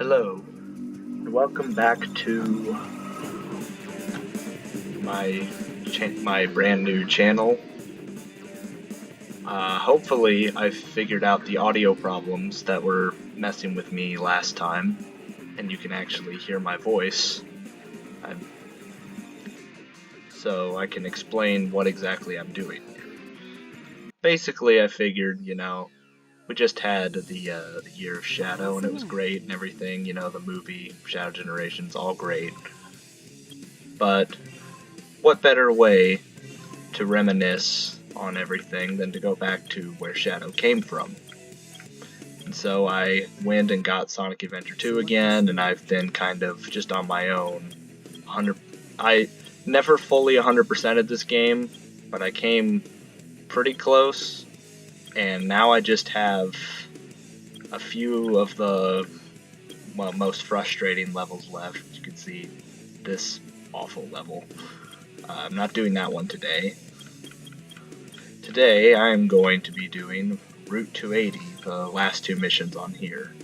Hello, and welcome back to my brand new channel. Hopefully I figured out the audio problems that were messing with me last time, and you can actually hear my voice. So I can explain what exactly I'm doing here. Basically, I figured, we just had the Year of Shadow, and it was great and everything. The movie Shadow Generation's all great. But what better way to reminisce on everything than to go back to where Shadow came from? And so I went and got Sonic Adventure 2 again, and I've been kind of just on my own. I never fully 100%ed this game, but I came pretty close, and now I just have a few of the most frustrating levels left. You can see this awful level. I'm not doing that one today. Today I'm going to be doing Route 280, the last two missions on here.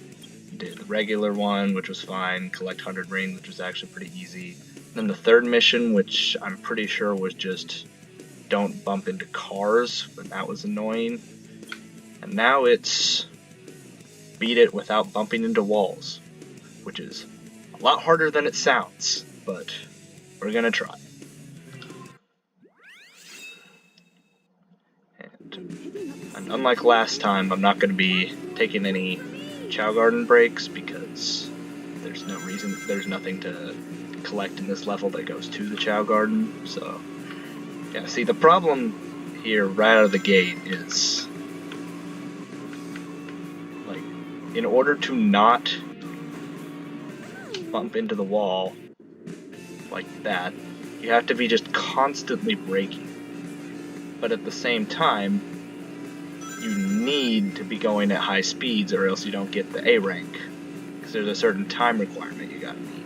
Did the regular one, which was fine, collect 100 rings, which was actually pretty easy. Then the third mission, which I'm pretty sure was just don't bump into cars, but that was annoying. And now it's beat it without bumping into walls, which is a lot harder than it sounds, but we're gonna try. And unlike last time, I'm not going to be taking any Chao Garden breaks because there's nothing to collect in this level that goes to the Chao Garden. So, yeah, see, the problem here right out of the gate is, like, in order to not bump into the wall like that, you have to be just constantly braking. But at the same time, you need to be going at high speeds or else you don't get the A rank, because there's a certain time requirement you gotta meet.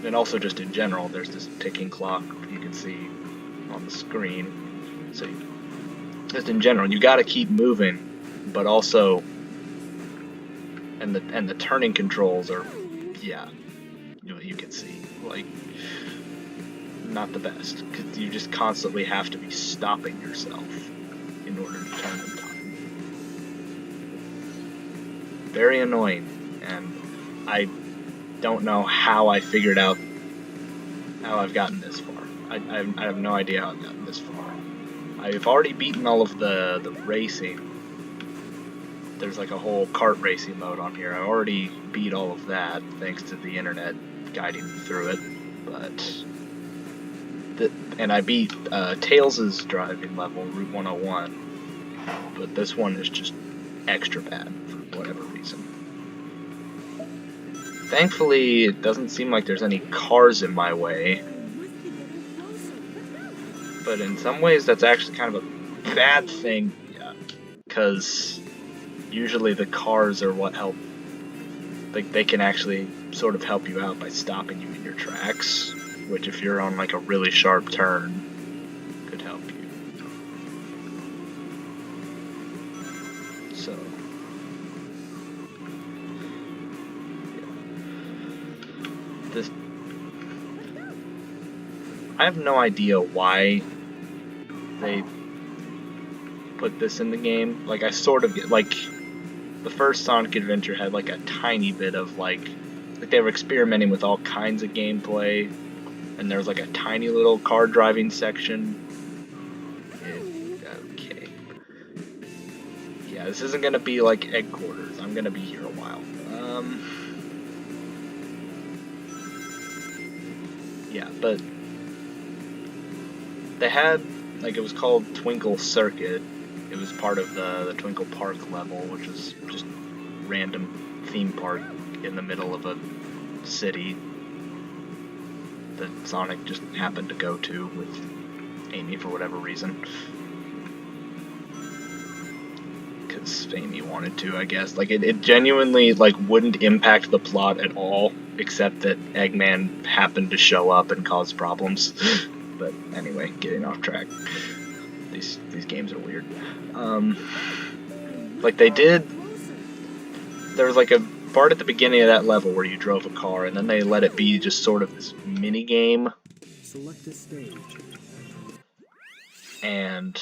And also just in general, there's this ticking clock you can see on the screen. So just in general, you gotta keep moving, but also, and the turning controls are, yeah, you can see, like, not the best, because you just constantly have to be stopping yourself in order to turn in time. Very annoying, and I don't know how I figured out how I've gotten this far. I have no idea how I've gotten this far. I've already beaten all of the racing. There's like a whole kart racing mode on here. I already beat all of that thanks to the internet guiding me through it, but and I beat Tails' driving level, Route 101, but this one is just extra bad for whatever reason. Thankfully, it doesn't seem like there's any cars in my way, but in some ways that's actually kind of a bad thing, because usually the cars are what help, like, they can actually sort of help you out by stopping you in your tracks, which if you're on like a really sharp turn could help you. So yeah. I have no idea why they put this in the game. Like, I sort of get, like, the first Sonic Adventure had like a tiny bit of like they were experimenting with all kinds of gameplay, and there was like a tiny little car driving section. Okay. Yeah, this isn't gonna be like headquarters. I'm gonna be here a while. Yeah, but they had, like, it was called Twinkle Circuit. It was part of the Twinkle Park level, which was just random theme park in the middle of a city that Sonic just happened to go to with Amy for whatever reason. Because Amy wanted to, I guess. Like, it genuinely, like, wouldn't impact the plot at all, except that Eggman happened to show up and cause problems. But anyway, getting off track. These games are weird. Like, there was like a part at the beginning of that level where you drove a car, and then they let it be just sort of this mini game. Select a stage. And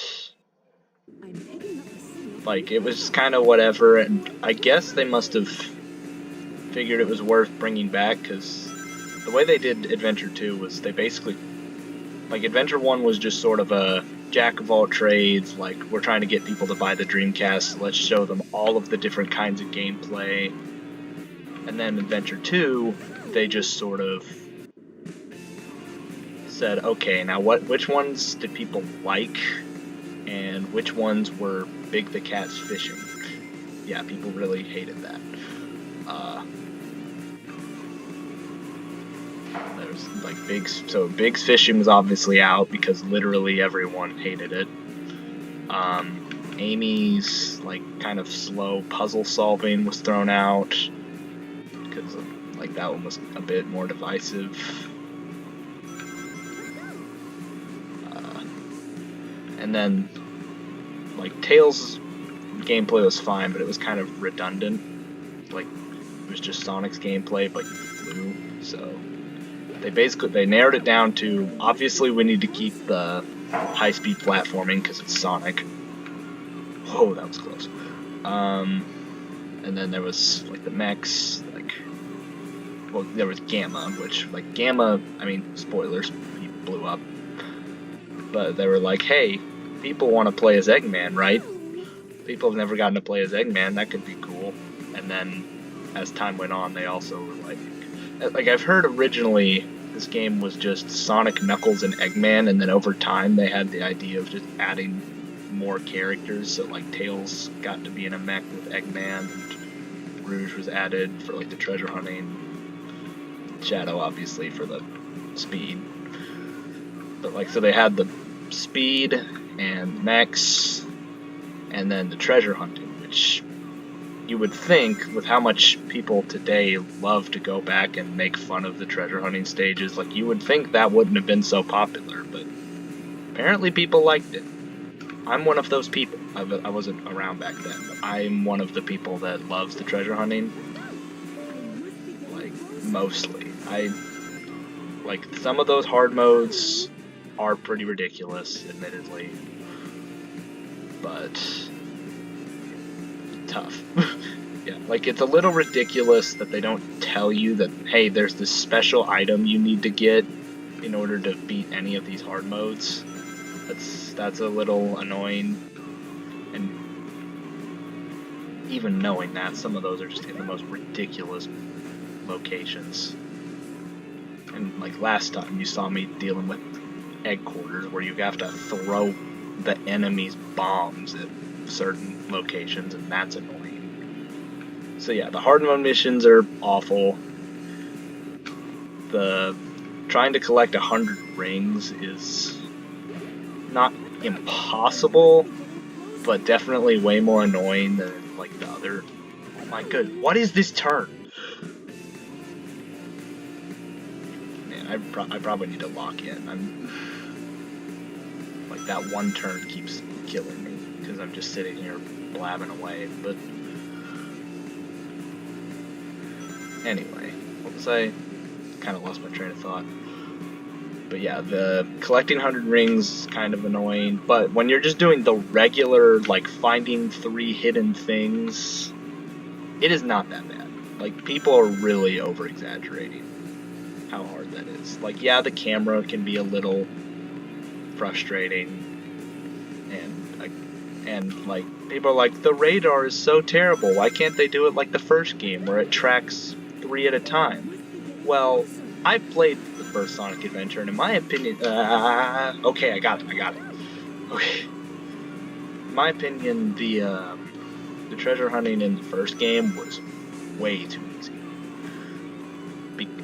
like it was kind of whatever, and I guess they must have figured it was worth bringing back, because the way they did Adventure 2 was they basically, like, Adventure 1 was just sort of a jack of all trades, like, we're trying to get people to buy the Dreamcast, so let's show them all of the different kinds of gameplay. And then Adventure 2, they just sort of said, okay, now which ones did people like, and which ones were Big the Cat's Fishing? Yeah, people really hated that. There's like Big's Fishing was obviously out because literally everyone hated it. Amy's like kind of slow puzzle solving was thrown out because like that one was a bit more divisive. And then like Tails' gameplay was fine, but it was kind of redundant. Like it was just Sonic's gameplay, but you flew. So they narrowed it down to, obviously we need to keep the high-speed platforming because it's Sonic. Whoa, that was close. And then there was like the mechs, like, well, there was Gamma, which like Gamma, I mean, spoilers, he blew up. But they were like, hey, people want to play as Eggman, right? People have never gotten to play as Eggman, that could be cool. And then as time went on, they also were like I've heard originally this game was just Sonic, Knuckles, and Eggman, and then over time they had the idea of just adding more characters, so like Tails got to be in a mech with Eggman, and Rouge was added for like the treasure hunting, Shadow obviously for the speed. But like, so they had the speed and mechs, and then the treasure hunting, which you would think, with how much people today love to go back and make fun of the treasure hunting stages, like you would think that wouldn't have been so popular, but apparently people liked it. I'm one of those people. I wasn't around back then, but I'm one of the people that loves the treasure hunting. Like, mostly. Like, some of those hard modes are pretty ridiculous, admittedly. But tough. Yeah, like it's a little ridiculous that they don't tell you that, hey, there's this special item you need to get in order to beat any of these hard modes. That's a little annoying, and even knowing that, some of those are just in the most ridiculous locations. And like last time you saw me dealing with egg quarters where you have to throw the enemy's bombs at certain locations, and that's annoying. So yeah, the hard mode missions are awful. The trying to collect 100 rings is not impossible, but definitely way more annoying than like the other. Oh my god, what is this turn? Man, I probably need to lock in. I'm like, that one turn keeps killing me because I'm just sitting here blabbing away. But anyway, what was I? Kind of lost my train of thought. But yeah, the collecting 100 rings is kind of annoying, but when you're just doing the regular, like, finding 3 hidden things, it is not that bad. Like, people are really over-exaggerating how hard that is. Like, yeah, the camera can be a little frustrating, and like, people are like, the radar is so terrible, why can't they do it like the first game, where it tracks 3 at a time? Well, I played the first Sonic Adventure, and in my opinion, okay, I got it. Okay, in my opinion, the treasure hunting in the first game was way too easy,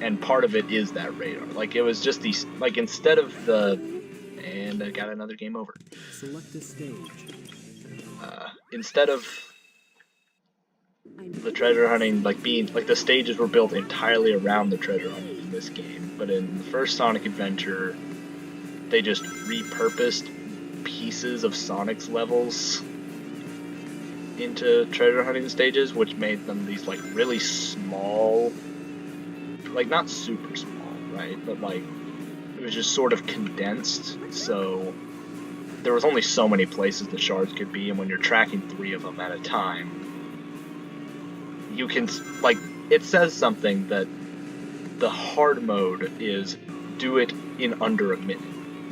and part of it is that radar. Like, it was just these, like, instead of the, and I got another game over. Select a stage. Instead of the treasure hunting, like, being, like, the stages were built entirely around the treasure hunting in this game, but in the first Sonic Adventure, they just repurposed pieces of Sonic's levels into treasure hunting stages, which made them these like really small, like not super small, right? But like it was just sort of condensed, so there was only so many places the shards could be, and when you're tracking 3 of them at a time, you can, like, it says something that the hard mode is do it in under a minute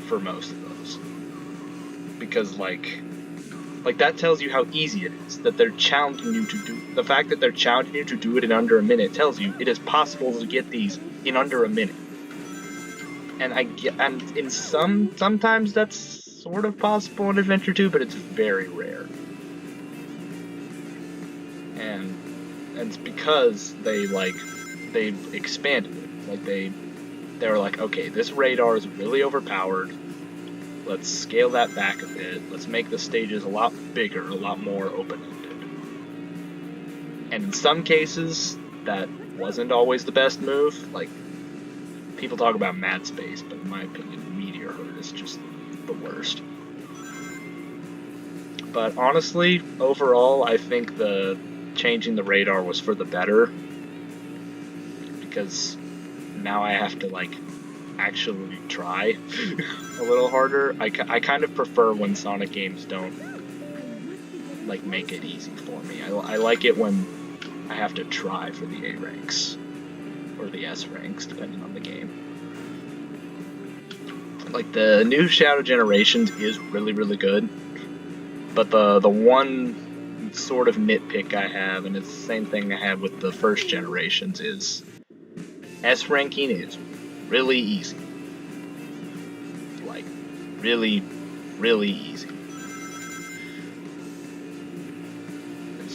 for most of those. Because, like that tells you how easy it is, that they're challenging you to do, the fact that they're challenging you to do it in under a minute tells you it is possible to get these in under a minute. And in sometimes that's sort of possible in Adventure 2, but it's very rare. And it's because they expanded it. Like they were like, okay, this radar is really overpowered. Let's scale that back a bit. Let's make the stages a lot bigger, a lot more open-ended. And in some cases, that wasn't always the best move. Like, people talk about Mad Space, but in my opinion, Meteor Herd is just the worst. But honestly, overall, I think the changing the radar was for the better. Because now I have to, like, actually try a little harder. I kind of prefer when Sonic games don't, like, make it easy for me. I like it when I have to try for the A ranks. Or the S ranks, depending on the game. Like, the new Shadow Generations is really, really good. But the one sort of nitpick I have, and it's the same thing I had with the first Generations, is S ranking is really easy. Like, really, really easy.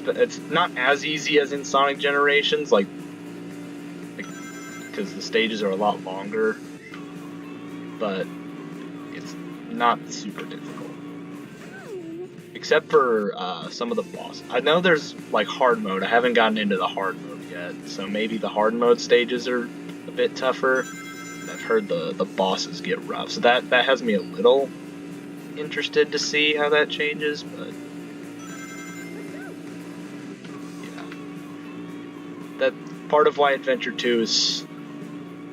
It's not as easy as in Sonic Generations, like because the stages are a lot longer, but it's not super difficult. Except for some of the bosses. I know there's, like, hard mode. I haven't gotten into the hard mode yet, so maybe the hard mode stages are a bit tougher. I've heard the bosses get rough, so that has me a little interested to see how that changes, but yeah. That part of why Adventure 2 is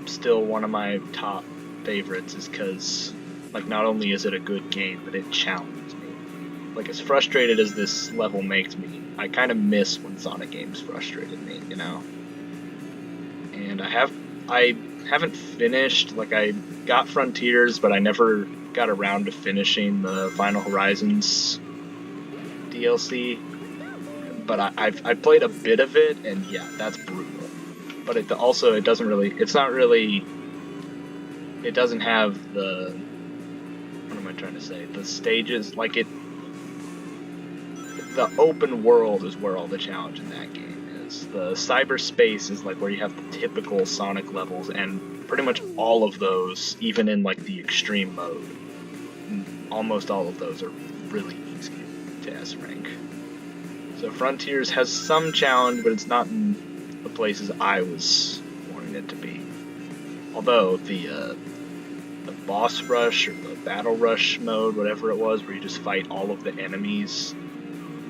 still one of my top favorites is because, like, not only is it a good game, but it challenges me. Like, as frustrated as this level makes me, I kind of miss when Sonic games frustrated me, you know? And I haven't finished, like, I got Frontiers, but I never got around to finishing the Final Horizons DLC. But I played a bit of it, and yeah, that's brutal. But it doesn't have the, what am I trying to say, the stages, like the open world is where all the challenge in that game is. The cyberspace is, like, where you have the typical Sonic levels, and pretty much all of those, even in, like, the extreme mode, almost all of those are really easy to S rank. So Frontiers has some challenge, but it's not in the places I was wanting it to be. Although the boss rush or the battle rush mode, whatever it was, where you just fight all of the enemies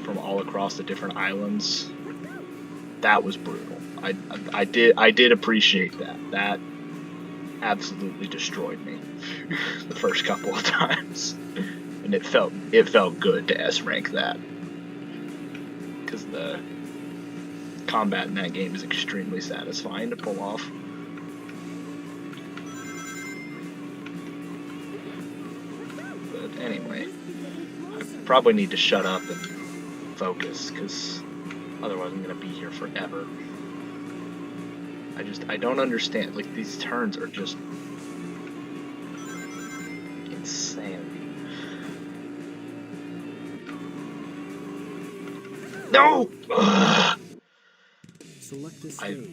from all across the different islands, that was brutal. I did appreciate that. That absolutely destroyed me the first couple of times, and it felt good to S rank that, because the combat in that game is extremely satisfying to pull off. But anyway, I probably need to shut up and focus, because otherwise I'm gonna be here forever. I don't understand, like, these turns are just insane. No! Ugh. Select a stage.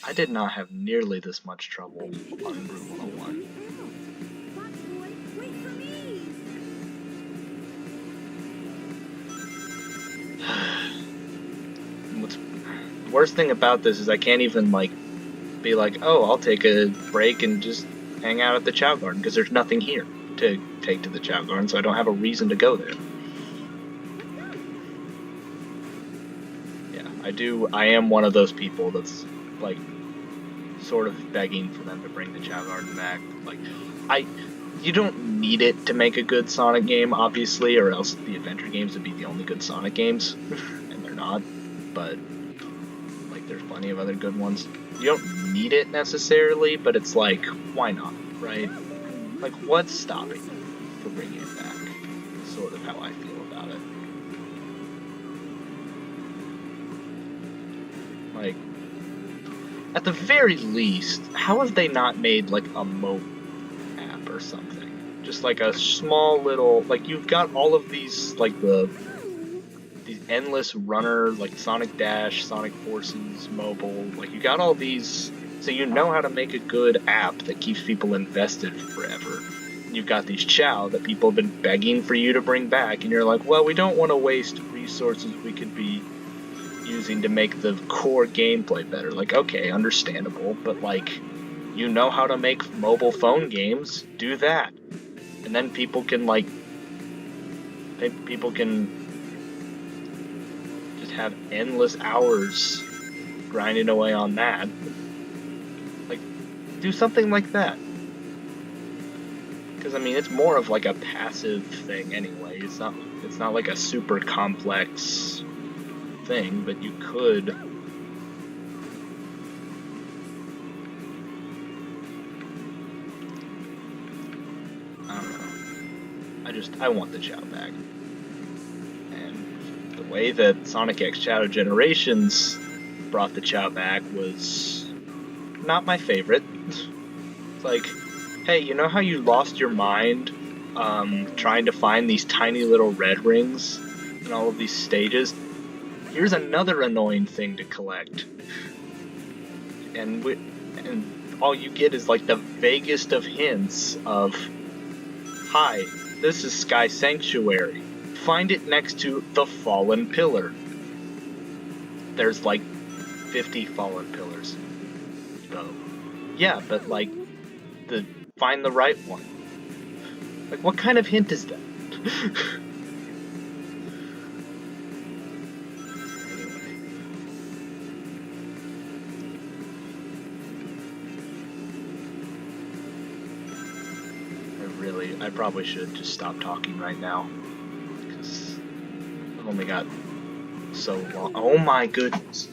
I did not have nearly this much trouble on Route 101. The worst thing about this is I can't even, like, be like, oh, I'll take a break and just hang out at the Chow Garden, because there's nothing here to to take to the Chao Garden, so I don't have a reason to go there. Yeah, I am one of those people that's, like, sort of begging for them to bring the Chao Garden back. Like, you don't need it to make a good Sonic game, obviously, or else the adventure games would be the only good Sonic games, and they're not, but, like, there's plenty of other good ones. You don't need it necessarily, but it's like, why not, right? Like, what's stopping you from bringing it back? Is sort of how I feel about it. Like, at the very least, how have they not made, like, a mobile app or something? Just, like, a small little, like, you've got all of these, like, these endless runner, like, Sonic Dash, Sonic Forces, mobile, like, you got all these, so you know how to make a good app that keeps people invested forever. You've got these Chao that people have been begging for you to bring back, and you're like, well, we don't want to waste resources we could be using to make the core gameplay better. Like, okay, understandable, but, like, you know how to make mobile phone games, do that. And then people can, like, people can just have endless hours grinding away on that. Like, do something like that. Because, I mean, it's more of, like, a passive thing anyway. It's not like a super complex thing, but you could I don't know. I want the Chao back. And the way that Sonic X Shadow Generations brought the Chao back was not my favorite. It's like, hey, you know how you lost your mind trying to find these tiny little red rings in all of these stages? Here's another annoying thing to collect. And all you get is, like, the vaguest of hints of, hi, this is Sky Sanctuary. Find it next to the Fallen Pillar. There's, like, 50 Fallen Pillars, though. Yeah, but, like, find the right one. Like, what kind of hint is that? I probably should just stop talking right now, because I've only got so long. Oh my goodness.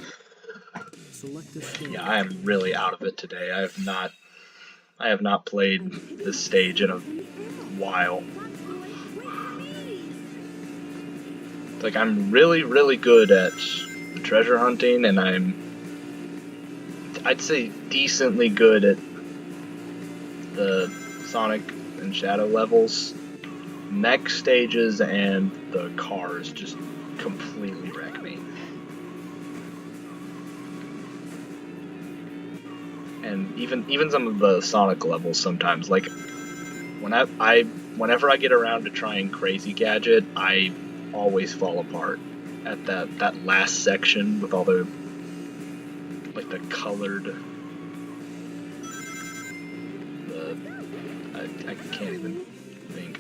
Yeah, I am really out of it today. I have not played this stage in a while. It's like, I'm really, really good at the treasure hunting, and I'd say decently good at the Sonic and Shadow levels. Next stages and the cars just completely wreck me. And even some of the Sonic levels sometimes, like, whenever I get around to trying Crazy Gadget, I always fall apart at that last section with all the, like, the colored, I can't even think.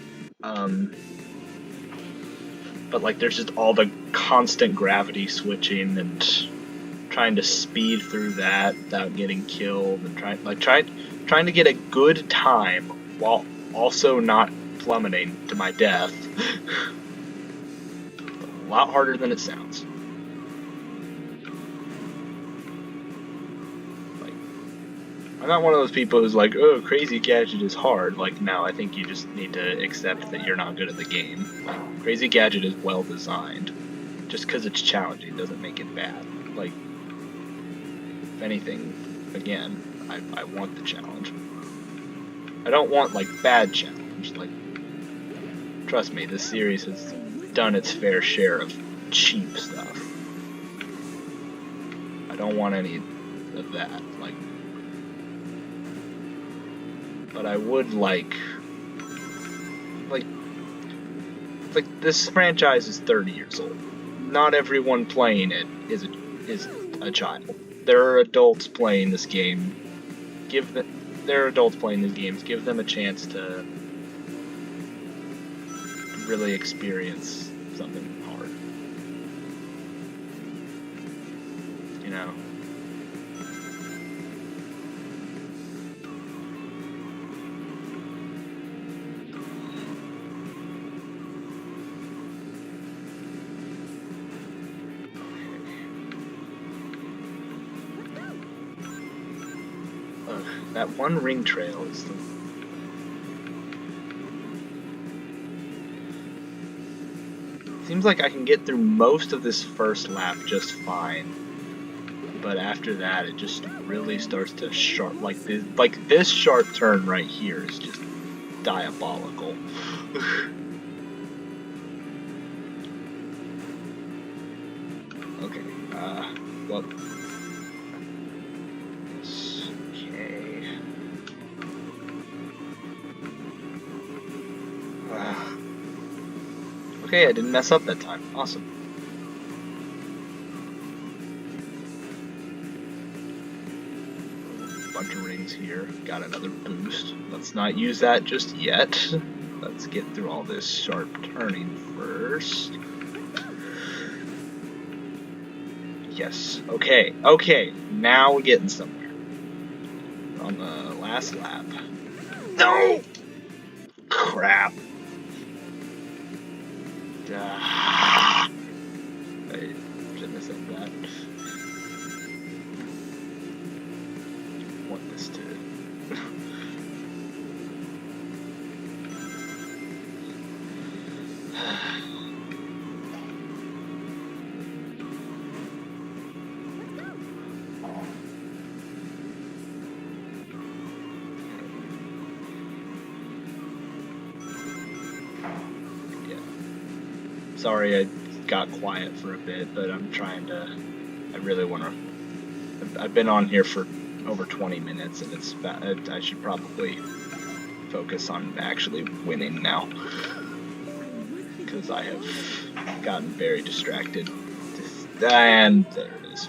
But, like, there's just all the constant gravity switching and trying to speed through that without getting killed, and trying to get a good time while also not plummeting to my death. A lot harder than it sounds. Like, I'm not one of those people who's like, oh, Crazy Gadget is hard. Like, no, I think you just need to accept that you're not good at the game. Like, Crazy Gadget is well designed. Just because it's challenging doesn't make it bad. Like, if anything, again, I want the challenge. I don't want, like, bad challenge. Like, trust me, this series has done its fair share of cheap stuff. I don't want any of that. Like, but I would like this franchise is 30 years old. Not everyone playing it is a child. There are adults playing this game. There are adults playing these games. Give them a chance to really experience something hard. You know? Ugh, that one ring trail is the... Seems like I can get through most of this first lap just fine, but after that it just really starts to sharp, like this sharp turn right here is just diabolical. Okay, well, okay. Okay, I didn't mess up that time. Awesome. Bunch of rings here. Got another boost. Let's not use that just yet. Let's get through all this sharp turning first. Yes. Okay. Okay. Now we're getting somewhere. We're on the last lap. No! Crap. I shouldn't have said that. Want this to... Sorry I got quiet for a bit, but I'm trying to... I really want to... I've been on here for over 20 minutes, and it's... I should probably focus on actually winning now. Because I have gotten very distracted. And there it is.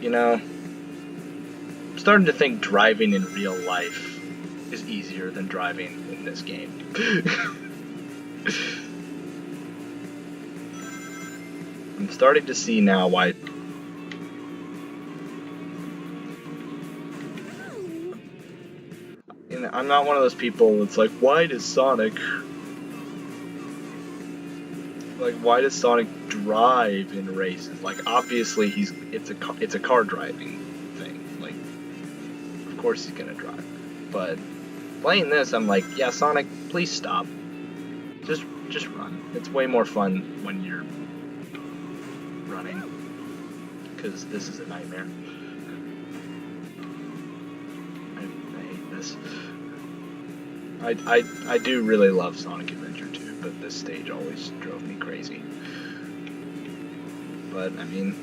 You know, I'm starting to think driving in real life is easier than driving in this game. I'm starting to see now why... You know, I'm not one of those people that's like, why does Sonic... Like, why does Sonic drive in races? Like, obviously it's a car driving thing. Like, of course he's gonna drive. But playing this, I'm like, yeah, Sonic, please stop. Just run. It's way more fun when you're running, because this is a nightmare. I hate this. I do really love Sonic Adventure 2, but this stage always drove me crazy. But, I mean,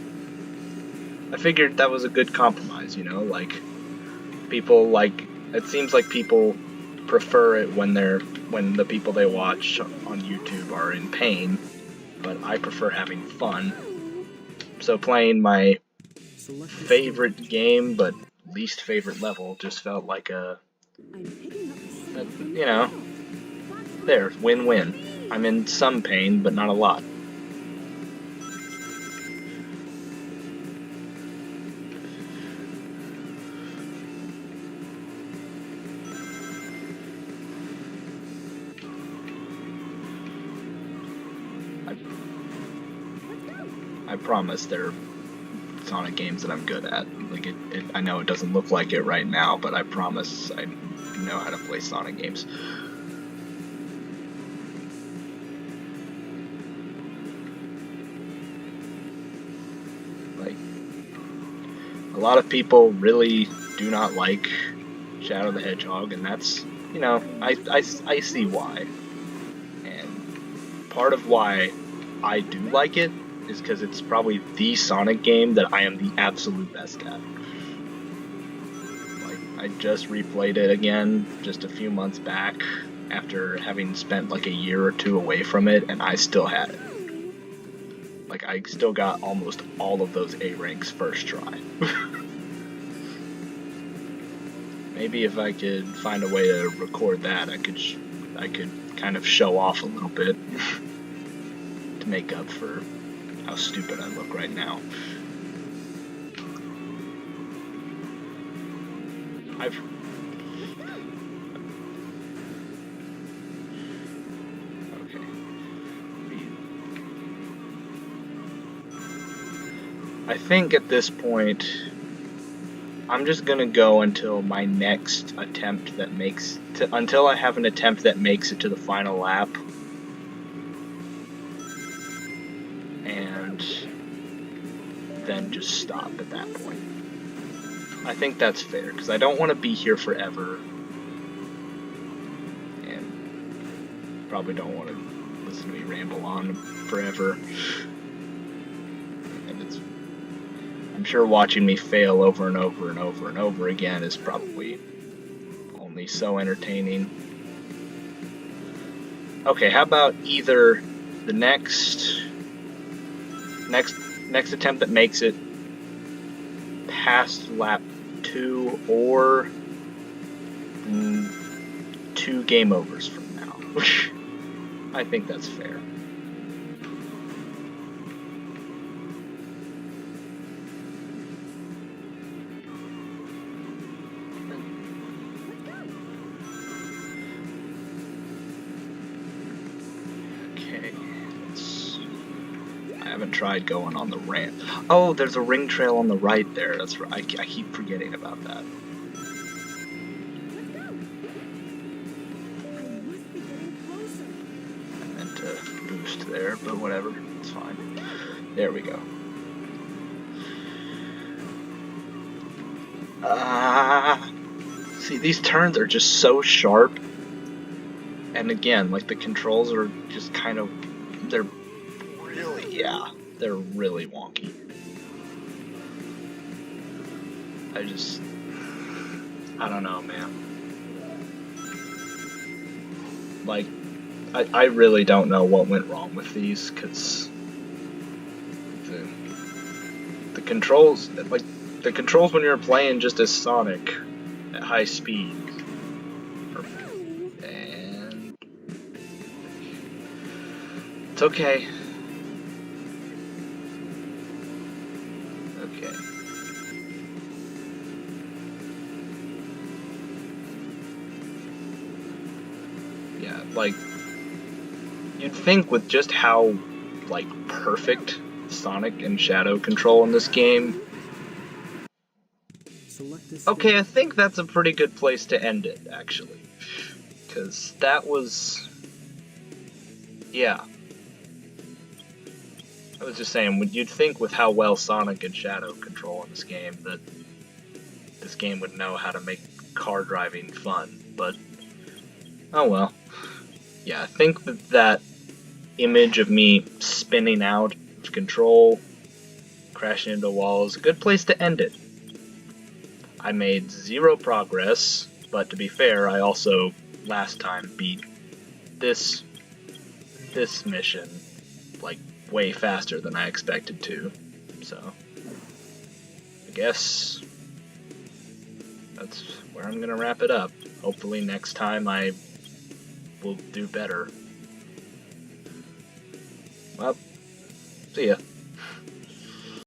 I figured that was a good compromise, you know? Like, people like... It seems like people prefer it when the people they watch on YouTube are in pain, but I prefer having fun. So playing my favorite game but least favorite level just felt like a you know, there, win-win. I'm in some pain, but not a lot. I promise there are Sonic games that I'm good at. Like I know it doesn't look like it right now, but I promise I know how to play Sonic games. Like, a lot of people really do not like Shadow the Hedgehog, and that's, you know, I see why. And part of why I do like it is because it's probably the Sonic game that I am the absolute best at. Like, I just replayed it again just a few months back after having spent like a year or two away from it, and I still had it. Like, I still got almost all of those A ranks first try. maybe if I could find a way to record that, I could kind of show off a little bit to make up for how stupid I look right now. Okay. I think at this point, I'm just gonna go until my next attempt that until I have an attempt that makes it to the final lap. And then just stop at that point. I think that's fair, because I don't want to be here forever. And probably don't want to listen to me ramble on forever. And I'm sure watching me fail over and over and over and over again is probably only so entertaining. Okay, how about either the next attempt that makes it past lap 2 or 2 game overs from now. I think that's fair. I haven't tried going on the ramp. Oh, there's a ring trail on the right there. That's right. I keep forgetting about that. I meant to boost there, but whatever. It's fine. There we go. See, these turns are just so sharp. And again, like the controls are just kind of... They're really wonky. I don't know, man. Like, I really don't know what went wrong with these, because the controls, like, the controls when you're playing just as Sonic at high speed. And it's okay. Yeah, like, you'd think with just how, like, perfect Sonic and Shadow control in this game. Okay, I think that's a pretty good place to end it, actually. Because that was... Yeah. I was just saying, you'd think with how well Sonic and Shadow control in this game, that this game would know how to make car driving fun, but... Oh well. Yeah, I think that image of me spinning out of control, crashing into a wall, is a good place to end it. I made 0 progress, but to be fair, I also, last time, beat this mission, like, way faster than I expected to, so I guess that's where I'm gonna wrap it up. Hopefully next time I will do better. Well, see ya.